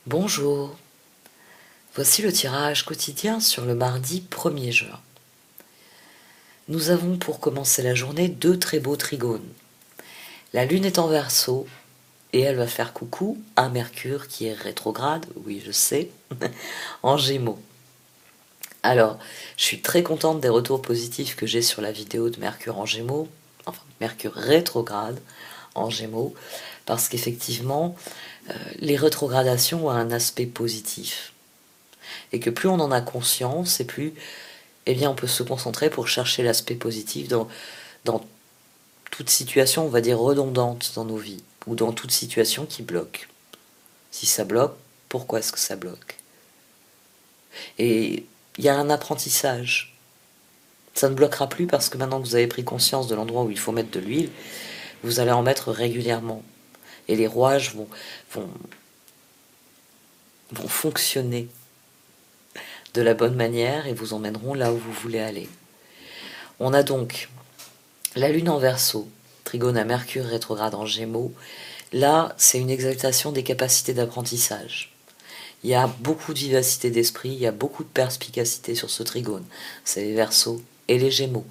Bonjour, voici le tirage quotidien sur le mardi 1er juin. Nous avons pour commencer la journée deux très beaux trigones. La Lune est en Verseau et elle va faire coucou à Mercure qui est rétrograde, oui je sais, en Gémeaux. Alors, je suis très contente des retours positifs que j'ai sur la vidéo de Mercure en Gémeaux, enfin Mercure rétrograde en Gémeaux, parce qu'effectivement, les rétrogradations ont un aspect positif. Et que plus on en a conscience, et plus on peut se concentrer pour chercher l'aspect positif dans toute situation, on va dire, redondante dans nos vies, ou dans toute situation qui bloque. Si ça bloque, pourquoi est-ce que ça bloque? Et il y a un apprentissage. Ça ne bloquera plus parce que maintenant que vous avez pris conscience de l'endroit où il faut mettre de l'huile, vous allez en mettre régulièrement. Et les rouages vont fonctionner de la bonne manière et vous emmèneront là où vous voulez aller. On a donc la Lune en Verseau, trigone à Mercure rétrograde en Gémeaux. Là, c'est une exaltation des capacités d'apprentissage. Il y a beaucoup de vivacité d'esprit, il y a beaucoup de perspicacité sur ce trigone. C'est les Verseaux et les Gémeaux.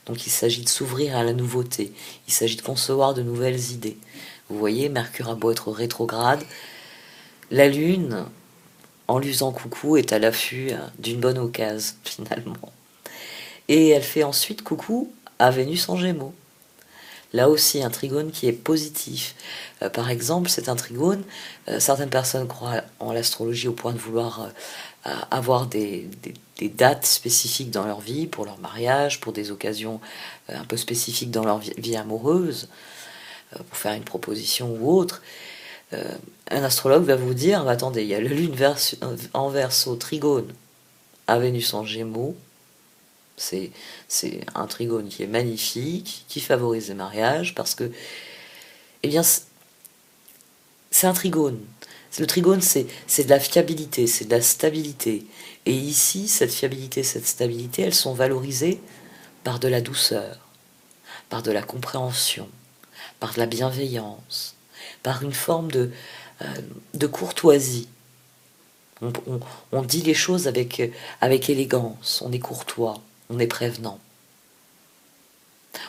Donc il s'agit de s'ouvrir à la nouveauté, il s'agit de concevoir de nouvelles idées. Vous voyez, Mercure a beau être rétrograde, la Lune, en lui faisant coucou, est à l'affût d'une bonne occasion, finalement. Et elle fait ensuite coucou à Vénus en Gémeaux. Là aussi, un trigone qui est positif. Par exemple, c'est un trigone, certaines personnes croient en l'astrologie au point de vouloir avoir des dates spécifiques dans leur vie, pour leur mariage, pour des occasions un peu spécifiques dans leur vie amoureuse, pour faire une proposition ou autre. Un astrologue va vous dire, attendez, il y a la Lune en Verseau, trigone à Vénus en Gémeaux. C'est un trigone qui est magnifique, qui favorise les mariages, parce que, eh bien, c'est un trigone. Le trigone, c'est de la fiabilité, c'est de la stabilité. Et ici, cette fiabilité, cette stabilité, elles sont valorisées par de la douceur, par de la compréhension, par de la bienveillance, par une forme de courtoisie. On dit les choses avec élégance, on est courtois, on est prévenant.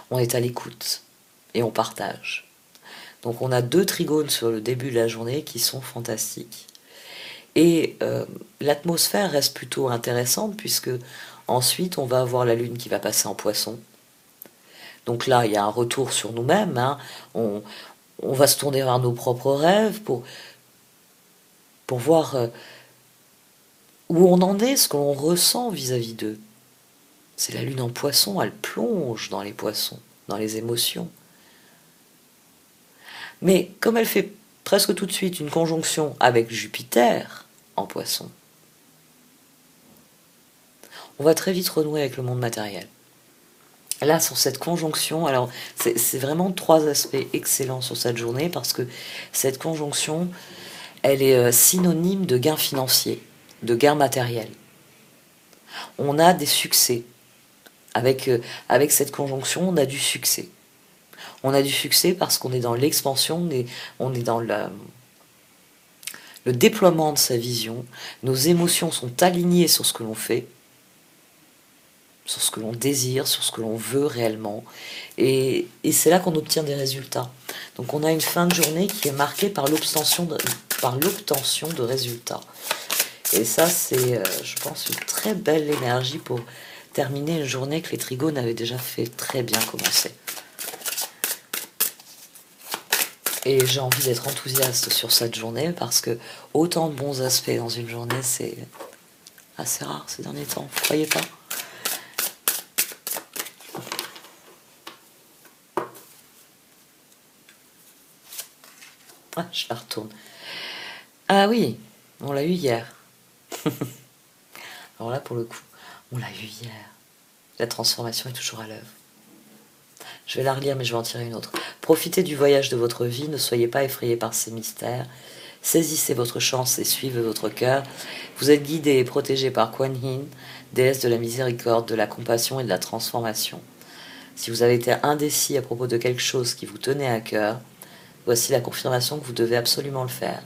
On est à l'écoute et on partage. Donc on a deux trigones sur le début de la journée qui sont fantastiques. Et l'atmosphère reste plutôt intéressante puisque ensuite on va avoir la Lune qui va passer en Poisson. Donc là, il y a un retour sur nous-mêmes. On va se tourner vers nos propres rêves pour voir où on en est, ce que l'on ressent vis-à-vis d'eux. C'est la Lune en Poisson, elle plonge dans les poissons, dans les émotions. Mais comme elle fait presque tout de suite une conjonction avec Jupiter en Poisson, on va très vite renouer avec le monde matériel. Là, sur cette conjonction, alors c'est vraiment trois aspects excellents sur cette journée parce que cette conjonction, elle est synonyme de gain financier, de gain matériel. On a des succès. Avec cette conjonction, on a du succès. On a du succès parce qu'on est dans l'expansion, on est dans le déploiement de sa vision. Nos émotions sont alignées sur ce que l'on fait, sur ce que l'on désire, sur ce que l'on veut réellement. Et c'est là qu'on obtient des résultats. Donc on a une fin de journée qui est marquée par l'obtention de résultats. Et ça, c'est, je pense, une très belle énergie pour terminer une journée que les trigones avaient déjà fait très bien commencer. Et j'ai envie d'être enthousiaste sur cette journée parce que autant de bons aspects dans une journée, c'est assez rare ces derniers temps, vous croyez pas? Ah, je la retourne. Ah oui, on l'a eu hier. Alors là, pour le coup, on l'a eu hier. La transformation est toujours à l'œuvre. Je vais la relire, mais je vais en tirer une autre. Profitez du voyage de votre vie, ne soyez pas effrayés par ces mystères. Saisissez votre chance et suivez votre cœur. Vous êtes guidés et protégés par Kuan Yin, déesse de la miséricorde, de la compassion et de la transformation. Si vous avez été indécis à propos de quelque chose qui vous tenait à cœur, voici la confirmation que vous devez absolument le faire.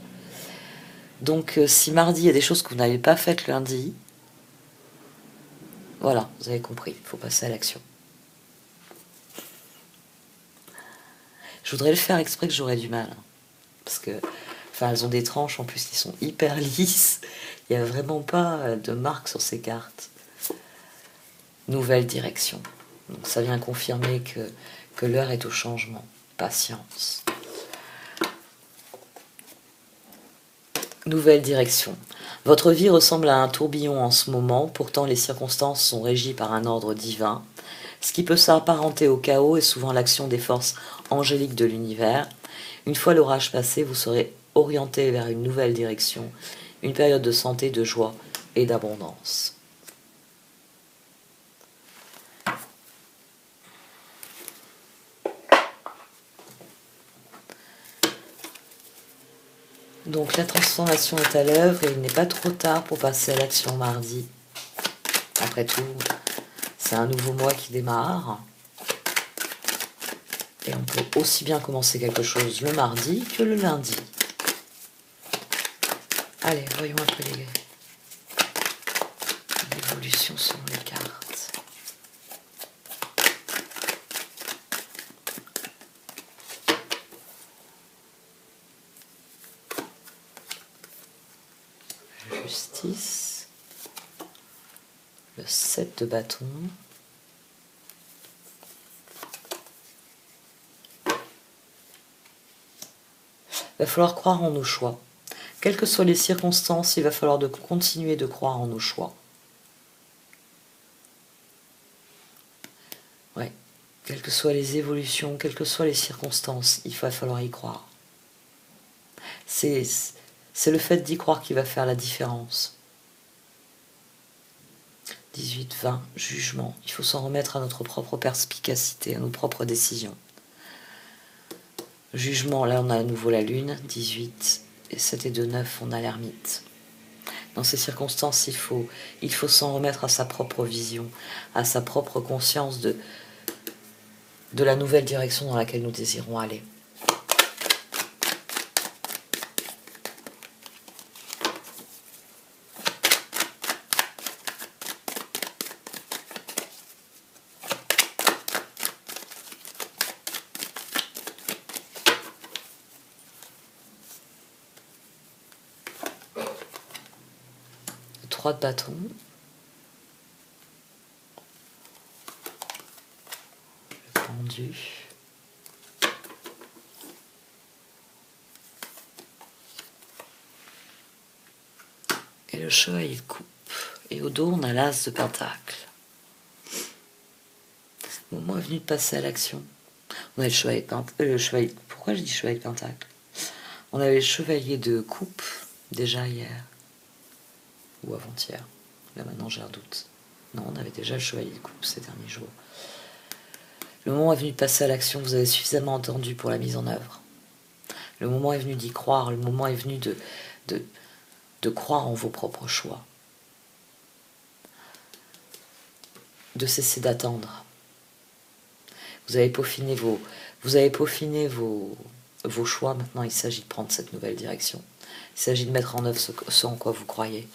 Donc si mardi, il y a des choses que vous n'avez pas faites lundi, voilà, vous avez compris, il faut passer à l'action. Je voudrais le faire exprès que j'aurais du mal. Parce que, enfin, elles ont des tranches en plus qui sont hyper lisses. Il n'y a vraiment pas de marque sur ces cartes. Nouvelle direction. Donc ça vient confirmer que l'heure est au changement. Patience. Nouvelle direction. Votre vie ressemble à un tourbillon en ce moment, pourtant les circonstances sont régies par un ordre divin. Ce qui peut s'apparenter au chaos est souvent l'action des forces angéliques de l'univers. Une fois l'orage passé, vous serez orienté vers une nouvelle direction, une période de santé, de joie et d'abondance. Donc la transformation est à l'œuvre et il n'est pas trop tard pour passer à l'action mardi. Après tout, c'est un nouveau mois qui démarre. Et on peut aussi bien commencer quelque chose le mardi que le lundi. Allez, voyons un peu l'évolution sur les cartes. Justice. Le 7 de bâton. Il va falloir croire en nos choix. Quelles que soient les circonstances, il va falloir continuer de croire en nos choix. Ouais. Quelles que soient les évolutions, quelles que soient les circonstances, il va falloir y croire. C'est le fait d'y croire qui va faire la différence. 18, 20, jugement. Il faut s'en remettre à notre propre perspicacité, à nos propres décisions. Jugement, là on a à nouveau la lune, 18, et 7 et 2, 9, on a l'ermite. Dans ces circonstances, il faut s'en remettre à sa propre vision, à sa propre conscience de la nouvelle direction dans laquelle nous désirons aller. Le 3 de bâton. Le pendu. Et le chevalier de coupe. Et au dos, on a l'as de pentacle. Le moment est venu de passer à l'action. On a le chevalier de pentacle. Pourquoi je dis chevalier de pentacle? On avait le chevalier de coupe déjà hier. Ou avant-hier. Là maintenant j'ai un doute. Non, on avait déjà le chevalier de coupe ces derniers jours. Le moment est venu de passer à l'action. Vous avez suffisamment entendu pour la mise en œuvre. Le moment est venu d'y croire. Le moment est venu de croire en vos propres choix. De cesser d'attendre. Vous avez peaufiné vos choix. Maintenant, il s'agit de prendre cette nouvelle direction. Il s'agit de mettre en œuvre ce en quoi vous croyez.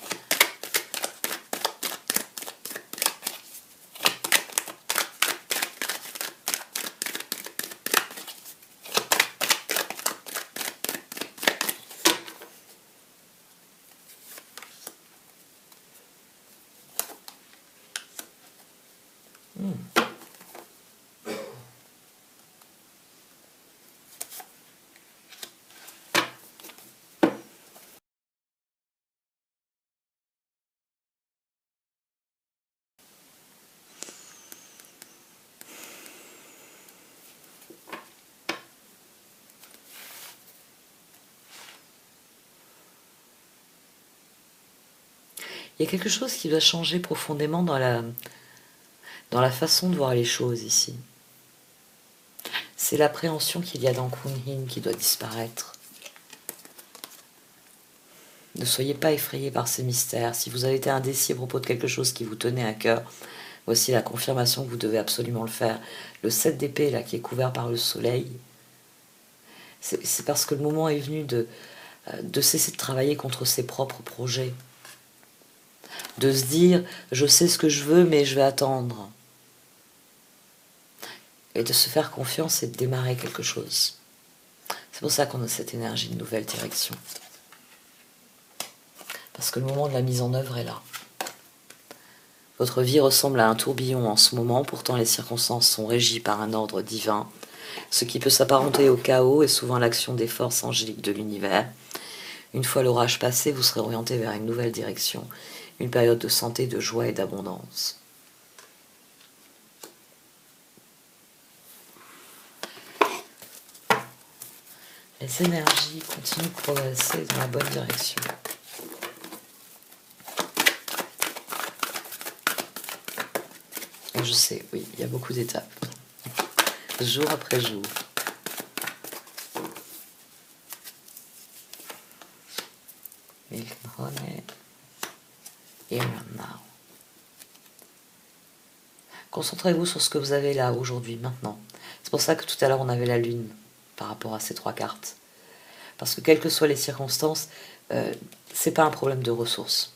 Il y a quelque chose qui doit changer profondément dans la façon de voir les choses ici. C'est l'appréhension qu'il y a dans Kunhin qui doit disparaître. Ne soyez pas effrayés par ces mystères. Si vous avez été indécis à propos de quelque chose qui vous tenait à cœur, voici la confirmation que vous devez absolument le faire. Le 7 d'épée, là, qui est couvert par le soleil, c'est parce que le moment est venu de cesser de travailler contre ses propres projets, de se dire je sais ce que je veux mais je vais attendre, et de se faire confiance et de démarrer quelque chose. C'est pour ça qu'on a cette énergie de nouvelle direction, parce que le moment de la mise en œuvre est là. Votre vie ressemble à un tourbillon en ce moment, pourtant les circonstances sont régies par un ordre divin. Ce qui peut s'apparenter au chaos est souvent l'action des forces angéliques de l'univers. Une fois l'orage passé, vous serez orienté vers une nouvelle direction, une période de santé, de joie et d'abondance. Les énergies continuent de progresser dans la bonne direction. Et je sais, oui, il y a beaucoup d'étapes, jour après jour. Milk and honey, here and now. Concentrez-vous sur ce que vous avez là, aujourd'hui, maintenant. C'est pour ça que tout à l'heure on avait la lune par rapport à ces 3 cartes. Parce que quelles que soient les circonstances, c'est pas un problème de ressources.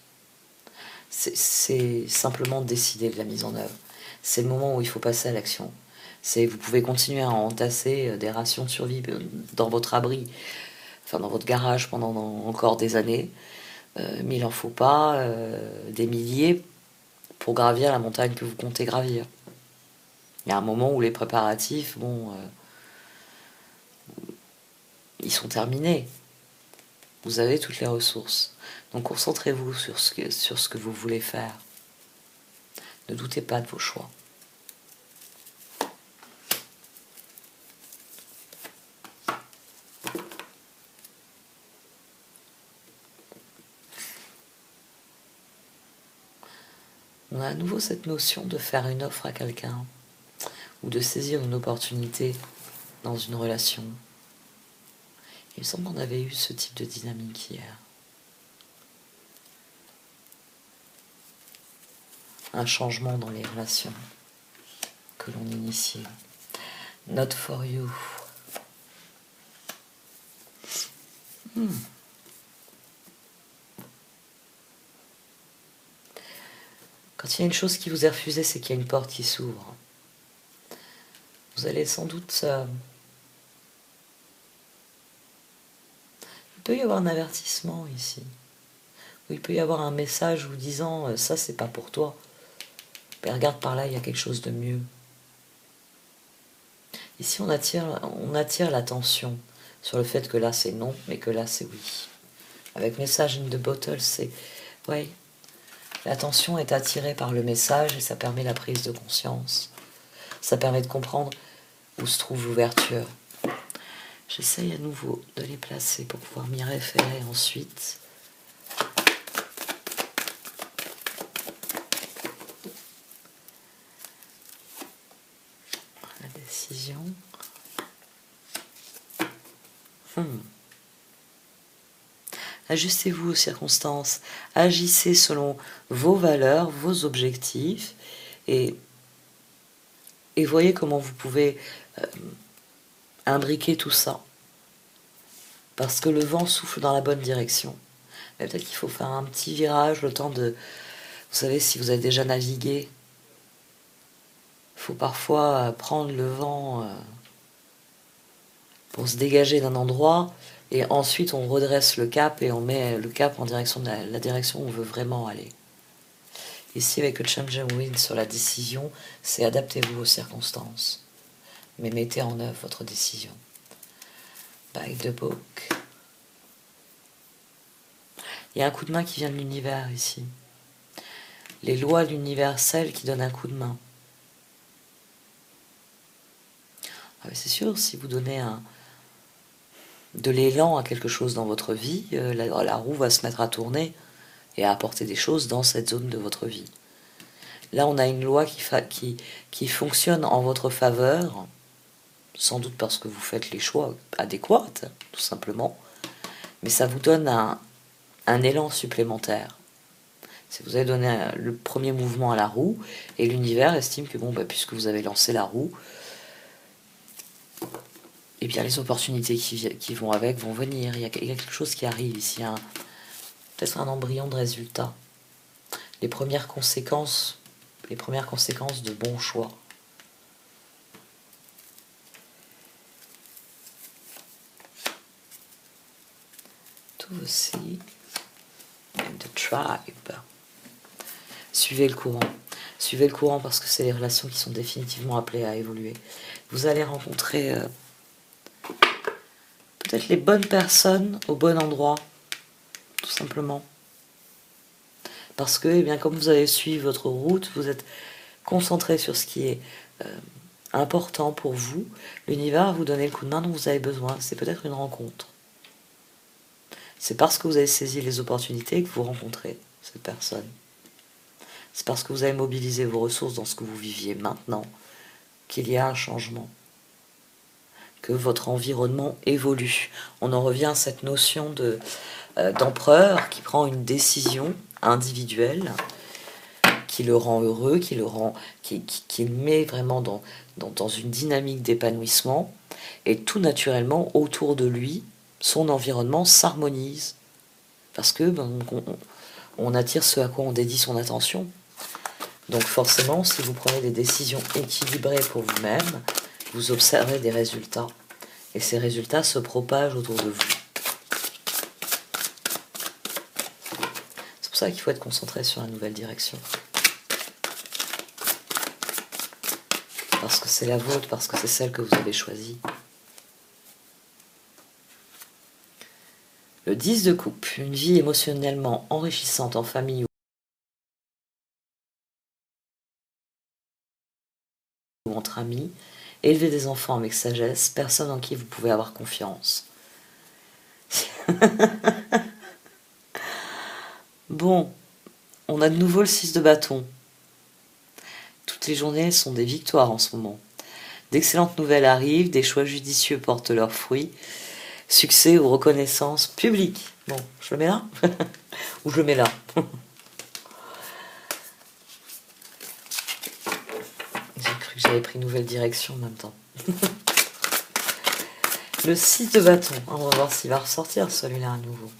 C'est simplement décider de la mise en œuvre. C'est le moment où il faut passer à l'action. Vous pouvez continuer à entasser des rations de survie dans votre abri, enfin dans votre garage pendant encore des années, mais il n'en faut pas des milliers pour gravir la montagne que vous comptez gravir. Il y a un moment où les préparatifs, ils sont terminés. Vous avez toutes les ressources. Donc concentrez-vous sur ce que vous voulez faire. Ne doutez pas de vos choix. On a à nouveau cette notion de faire une offre à quelqu'un ou de saisir une opportunité dans une relation. Il me semble qu'on avait eu ce type de dynamique hier. Un changement dans les relations que l'on initie. Not for you. Quand il y a une chose qui vous est refusée, c'est qu'il y a une porte qui s'ouvre. Vous allez sans doute... il peut y avoir un avertissement ici. Ou il peut y avoir un message vous disant ça c'est pas pour toi. Mais regarde par là, il y a quelque chose de mieux. Ici on attire l'attention sur le fait que là c'est non, mais que là c'est oui. Avec message in the bottle, c'est... Ouais, l'attention est attirée par le message et ça permet la prise de conscience. Ça permet de comprendre où se trouve l'ouverture. J'essaye à nouveau de les placer pour pouvoir m'y référer ensuite. La décision. Ajustez-vous aux circonstances, agissez selon vos valeurs, vos objectifs, et voyez comment vous pouvez imbriquer tout ça. Parce que le vent souffle dans la bonne direction. Mais peut-être qu'il faut faire un petit virage, le temps de... Vous savez, si vous avez déjà navigué, il faut parfois prendre le vent pour se dégager d'un endroit, et ensuite on redresse le cap et on met le cap en direction de la direction où on veut vraiment aller. Ici, avec le Changing Wind sur la décision, c'est adaptez-vous aux circonstances, mais mettez en œuvre votre décision. By the book. Il y a un coup de main qui vient de l'univers ici. Les lois de l'universel qui donnent un coup de main. Ah, c'est sûr, si vous donnez de l'élan à quelque chose dans votre vie, la roue va se mettre à tourner et à apporter des choses dans cette zone de votre vie. Là, on a une loi qui fonctionne en votre faveur, sans doute parce que vous faites les choix adéquats, tout simplement, mais ça vous donne un élan supplémentaire. Si vous avez donné le premier mouvement à la roue, et l'univers estime que, puisque vous avez lancé la roue, et bien les opportunités qui vont avec vont venir. Il y a quelque chose qui arrive ici, peut-être un embryon de résultat. Les premières conséquences de bons choix. To the sea and the tribe. Suivez le courant. Suivez le courant parce que c'est les relations qui sont définitivement appelées à évoluer. Vous allez rencontrer peut-être les bonnes personnes au bon endroit, tout simplement. Parce que, eh bien, comme vous avez suivi votre route, vous êtes concentré sur ce qui est important pour vous. L'univers va vous donner le coup de main dont vous avez besoin. C'est peut-être une rencontre. C'est parce que vous avez saisi les opportunités que vous rencontrez cette personne. C'est parce que vous avez mobilisé vos ressources dans ce que vous viviez maintenant qu'il y a un changement, que votre environnement évolue. On en revient à cette notion d'empereur qui prend une décision individuelle, qui le rend heureux, qui le met vraiment dans une dynamique d'épanouissement, et tout naturellement, autour de lui, son environnement s'harmonise. Parce que on attire ce à quoi on dédie son attention. Donc forcément, si vous prenez des décisions équilibrées pour vous-même, vous observez des résultats. Et ces résultats se propagent autour de vous. C'est pour ça qu'il faut être concentré sur la nouvelle direction. Parce que c'est la vôtre, parce que c'est celle que vous avez choisie. Le 10 de coupe, une vie émotionnellement enrichissante en famille ou entre amis, élever des enfants avec sagesse, personne en qui vous pouvez avoir confiance. Bon, on a de nouveau le 6 de bâton. Toutes les journées sont des victoires en ce moment. D'excellentes nouvelles arrivent, des choix judicieux portent leurs fruits, succès ou reconnaissance publique. Bon, je le mets là ou je le mets là. J'ai cru que j'avais pris une nouvelle direction en même temps. Le 6 de bâton. On va voir s'il va ressortir celui-là à nouveau.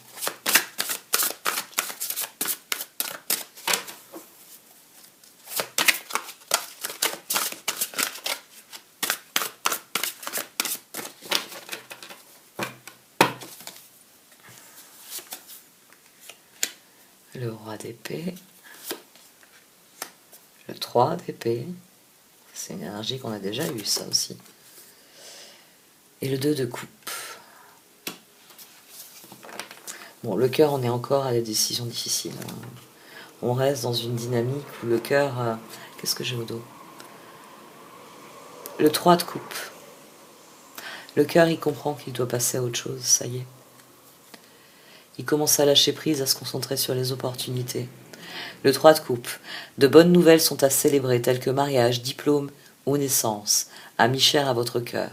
Le roi d'épée. Le 3 d'épée. C'est une énergie qu'on a déjà eue, ça aussi. Et le 2 de coupe. Bon, le cœur, on est encore à des décisions difficiles. On reste dans une dynamique où le cœur... qu'est-ce que j'ai au dos? Le 3 de coupe. Le cœur, il comprend qu'il doit passer à autre chose, ça y est. Il commence à lâcher prise, à se concentrer sur les opportunités. Le 3 de coupe. De bonnes nouvelles sont à célébrer, telles que mariage, diplôme ou naissance, amis chers à votre cœur.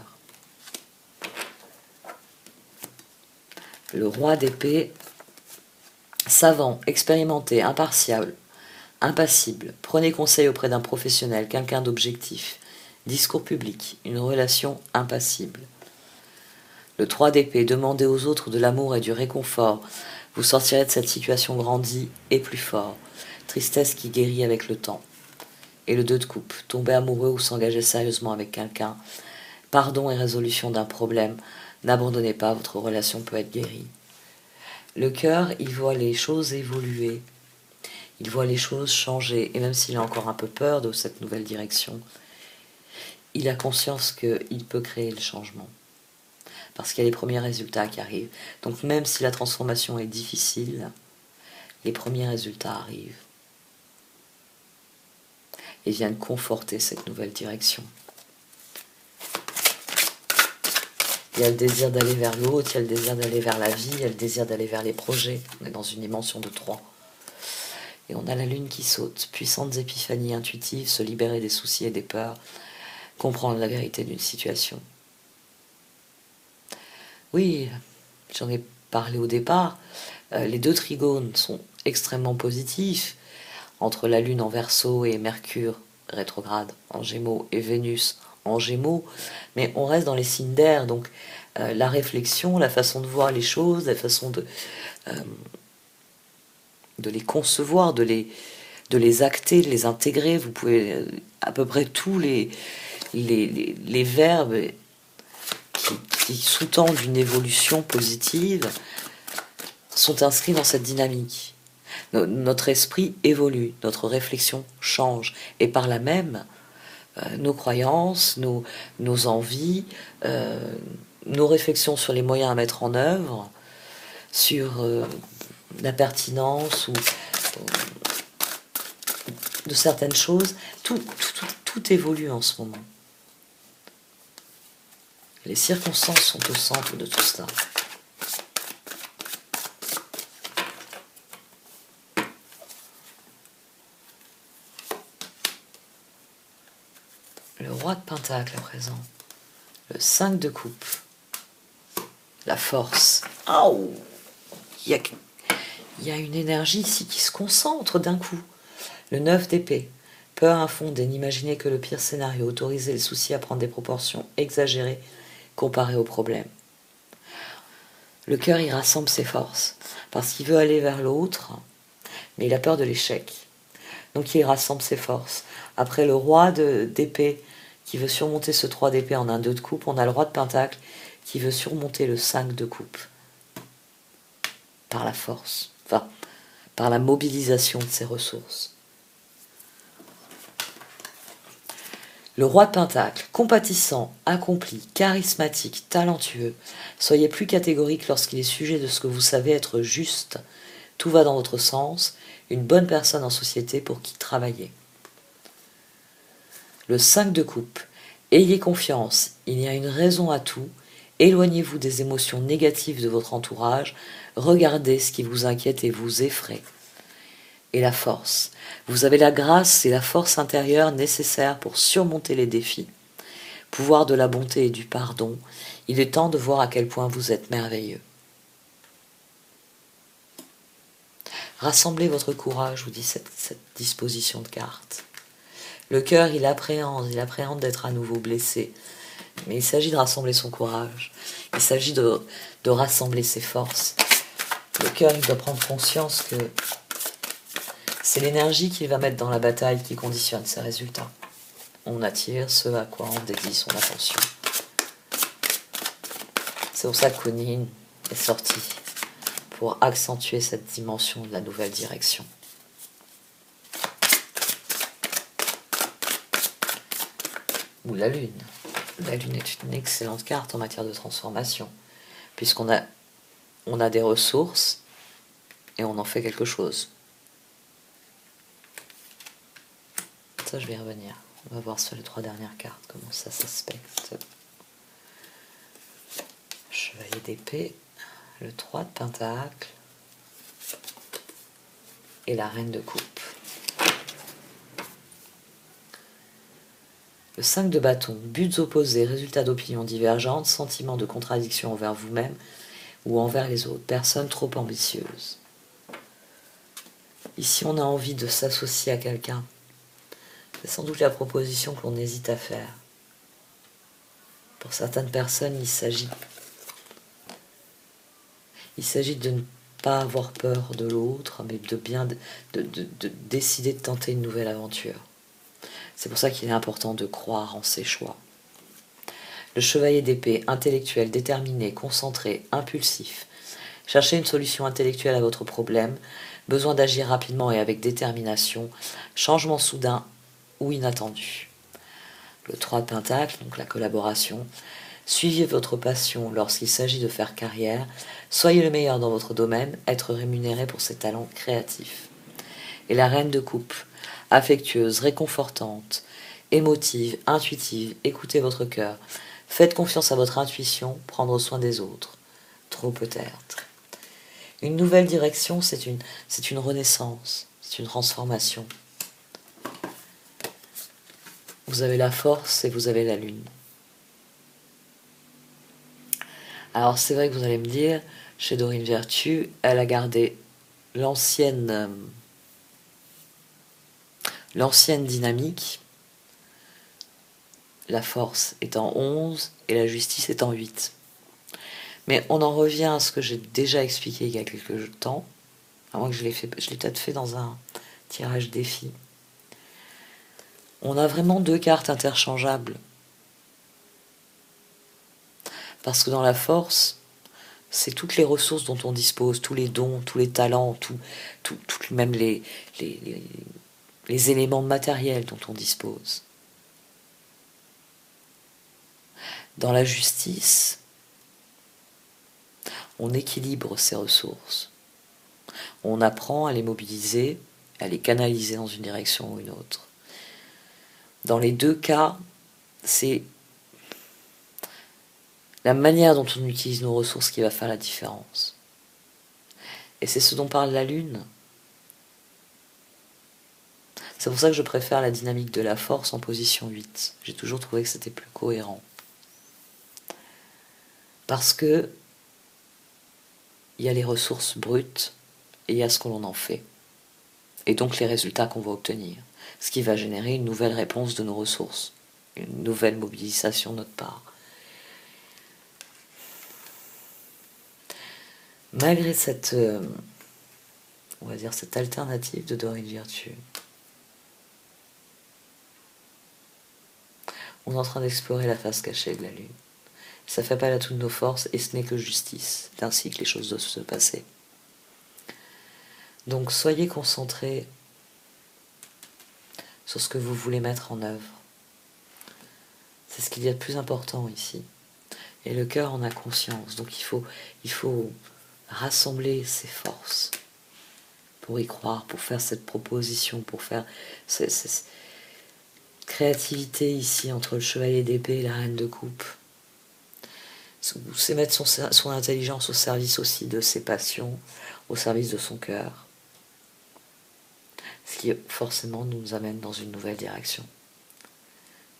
Le roi d'épée. Savant, expérimenté, impartial, impassible. Prenez conseil auprès d'un professionnel, quelqu'un d'objectif. Discours public, une relation impassible. Le 3 d'épée, demandez aux autres de l'amour et du réconfort. Vous sortirez de cette situation grandi et plus fort. Tristesse qui guérit avec le temps. Et le 2 de coupe, tomber amoureux ou s'engager sérieusement avec quelqu'un. Pardon et résolution d'un problème. N'abandonnez pas, votre relation peut être guérie. Le cœur, il voit les choses évoluer. Il voit les choses changer. Et même s'il a encore un peu peur de cette nouvelle direction, il a conscience qu'il peut créer le changement. Parce qu'il y a les premiers résultats qui arrivent. Donc même si la transformation est difficile, les premiers résultats arrivent. Et viennent conforter cette nouvelle direction. Il y a le désir d'aller vers l'autre, il y a le désir d'aller vers la vie, il y a le désir d'aller vers les projets. On est dans une dimension de 3. Et on a la lune qui saute. Puissantes épiphanies intuitives, se libérer des soucis et des peurs, comprendre la vérité d'une situation. Oui, j'en ai parlé au départ. Les 2 trigones sont extrêmement positifs. Entre la lune en Verseau et Mercure rétrograde en Gémeaux et Vénus en Gémeaux, mais on reste dans les signes d'air, donc la réflexion, la façon de voir les choses, la façon de les concevoir, de les acter, de les intégrer. Vous pouvez à peu près tous les verbes qui sous-tendent une évolution positive sont inscrits dans cette dynamique. Notre esprit évolue, notre réflexion change, et par là même, nos croyances, nos envies, nos réflexions sur les moyens à mettre en œuvre, sur la pertinence ou de certaines choses, tout évolue en ce moment. Les circonstances sont au centre de tout cela. Le roi de Pentacle à présent. Le 5 de coupe. La force. Oh, il y a une énergie ici qui se concentre d'un coup. Le 9 d'épée. Peur infondée, n'imaginez que le pire scénario. Autorisez les soucis à prendre des proportions exagérées comparées aux problèmes. Le cœur, il rassemble ses forces parce qu'il veut aller vers l'autre, mais il a peur de l'échec. Donc il rassemble ses forces. Après le roi d'épée qui veut surmonter ce 3 d'épée en un 2 de coupe, on a le roi de pentacle qui veut surmonter le 5 de coupe. Par la force, enfin, par la mobilisation de ses ressources. Le roi de Pentacle, compatissant, accompli, charismatique, talentueux, soyez plus catégorique lorsqu'il est sujet de ce que vous savez être juste. Tout va dans votre sens, une bonne personne en société pour qui travailler. Le 5 de coupe, ayez confiance, il y a une raison à tout, éloignez-vous des émotions négatives de votre entourage, regardez ce qui vous inquiète et vous effraie. Et la force. Vous avez la grâce et la force intérieure nécessaires pour surmonter les défis. Pouvoir de la bonté et du pardon, il est temps de voir à quel point vous êtes merveilleux. Rassemblez votre courage, vous dit cette disposition de carte. Le cœur, il appréhende d'être à nouveau blessé. Mais il s'agit de rassembler son courage. Il s'agit de rassembler ses forces. Le cœur, il doit prendre conscience que c'est l'énergie qu'il va mettre dans la bataille qui conditionne ses résultats. On attire ce à quoi on dédie son attention. C'est pour ça que Kunin est sorti, pour accentuer cette dimension de la nouvelle direction. Ou la Lune. La Lune est une excellente carte en matière de transformation, puisqu'on a des ressources et on en fait quelque chose. Ça, je vais y revenir. On va voir sur les 3 dernières cartes comment ça s'aspecte. Chevalier d'épée, le 3 de pentacle et la reine de coupe. Le 5 de bâton, buts opposés, résultats d'opinions divergentes, sentiments de contradiction envers vous-même ou envers les autres, personnes trop ambitieuses. Ici, on a envie de s'associer à quelqu'un. C'est sans doute la proposition que l'on hésite à faire. Pour certaines personnes, il s'agit de ne pas avoir peur de l'autre, mais de décider de tenter une nouvelle aventure. C'est pour ça qu'il est important de croire en ses choix. Le chevalier d'épée, intellectuel, déterminé, concentré, impulsif. Cherchez une solution intellectuelle à votre problème, besoin d'agir rapidement et avec détermination, changement soudain ou inattendu. Le 3 de pentacle, donc la collaboration. Suivez votre passion lorsqu'il s'agit de faire carrière, soyez le meilleur dans votre domaine, être rémunéré pour ses talents créatifs. Et la reine de coupe, affectueuse, réconfortante, émotive, intuitive, écoutez votre cœur, faites confiance à votre intuition, prendre soin des autres. Trop peut-être. Une nouvelle direction, c'est une renaissance, c'est une transformation. Vous avez la force et vous avez la lune. Alors c'est vrai que vous allez me dire, chez Dorine Vertu, elle a gardé l'ancienne dynamique, la force est en 11 et la justice est en 8. Mais on en revient à ce que j'ai déjà expliqué il y a quelques temps, à moins que je l'ai peut-être fait dans un tirage défi. On a vraiment 2 cartes interchangeables. Parce que dans la force, c'est toutes les ressources dont on dispose, tous les dons, tous les talents, même les éléments matériels dont on dispose. Dans la justice, on équilibre ces ressources. On apprend à les mobiliser, à les canaliser dans une direction ou une autre. Dans les 2 cas, c'est la manière dont on utilise nos ressources qui va faire la différence. Et c'est ce dont parle la Lune. C'est pour ça que je préfère la dynamique de la force en position 8. J'ai toujours trouvé que c'était plus cohérent. Parce que il y a les ressources brutes et il y a ce que l'on en fait. Et donc les résultats qu'on va obtenir. Ce qui va générer une nouvelle réponse de nos ressources. Une nouvelle mobilisation de notre part. Malgré cette, on va dire, cette alternative de Dorine Virtue, on est en train d'explorer la face cachée de la Lune. Ça fait appel à toutes nos forces et ce n'est que justice. C'est ainsi que les choses doivent se passer. Donc soyez concentrés sur ce que vous voulez mettre en œuvre. C'est ce qu'il y a de plus important ici. Et le cœur en a conscience. Donc il faut rassembler ses forces pour y croire, pour faire cette proposition, pour faire cette créativité ici entre le chevalier d'épée et la reine de coupe. C'est mettre son intelligence au service aussi de ses passions, au service de son cœur. Ce qui forcément nous amène dans une nouvelle direction.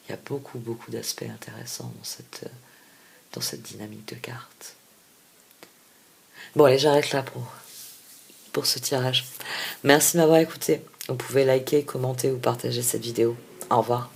Il y a beaucoup d'aspects intéressants dans cette dynamique de cartes. Bon allez, j'arrête là pour ce tirage. Merci de m'avoir écouté. Vous pouvez liker, commenter ou partager cette vidéo. Au revoir.